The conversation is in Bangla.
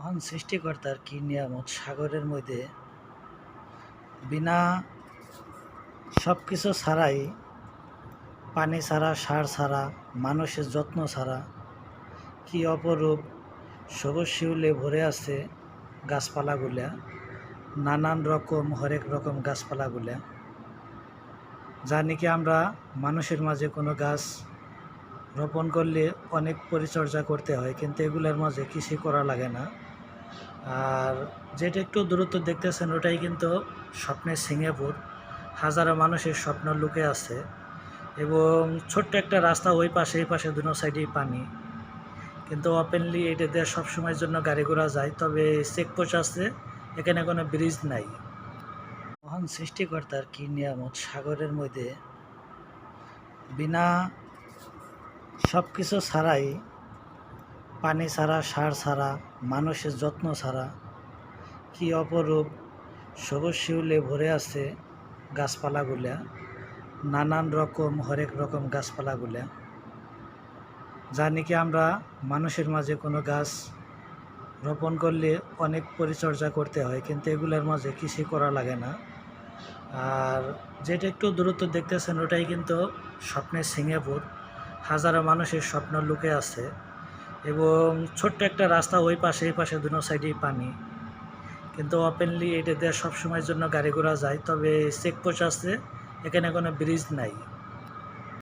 মহান সৃষ্টিকর্তার কি নিয়ামত সাগরের মধ্যে বিনা সব কিছু ছাড়াই, পানি ছাড়া, সার ছাড়া, মানুষের যত্ন ছাড়া কি অপরূপ সবুজ শিউলে ভরে আছে গাছপালাগুলা, নানান রকম হরেক রকম গাছপালাগুলা, যা নাকি আমরা মানুষের মাঝে কোনো গাছ রোপণ করলে অনেক পরিচর্যা করতে হয়, কিন্তু এগুলোর মাঝে কিছুই করা লাগে না। আর যেটা একটু দূরত্ব দেখতেছেন ওটাই কিন্তু স্বপ্নের সিঙ্গাপুর। হাজারো মানুষের স্বপ্ন লুকে আছে এবং ছোট্ট একটা রাস্তা, ওই পাশে এই পাশে দুনো সাইডেই পানি, কিন্তু ওপেনলি এটা দিয়ে সবসময়ের জন্য গাড়ি ঘোড়া যায়, তবে চেকপোস্ট আছে, এখানে কোনো ব্রিজ নাই। মহান সৃষ্টিকর্তার কি নিয়ামত সাগরের মধ্যে বিনা সব কিছু ছাড়াই, পানি ছাড়া, সার ছাড়া, মানুষের যত্ন ছাড়া কি অপরূপ সবুজ শিউলে ভরে আছে গাছপালাগুলা, নানান রকম হরেক রকম গাছপালাগুলা, যা নাকি আমরা মানুষের মাঝে কোনো গাছ রোপণ করলে অনেক পরিচর্যা করতে হয়, কিন্তু এগুলোর মাঝে কিছুই করা লাগে না। আর যেটা একটু দূরত্ব দেখতেছেন ওটাই কিন্তু স্বপ্নের সিঙ্গাপুর। হাজারো মানুষের স্বপ্ন লুকে আছে এবং ছোট্ট একটা রাস্তা, ওই পাশে এই পাশে দুনো সাইডেই পানি, কিন্তু ওপেনলি এটা দিয়ে সবসময়ের জন্য গাড়ি ঘোড়া যায়, তবে চেকপোস্ট আছে, এখানে কোনো ব্রিজ নাই।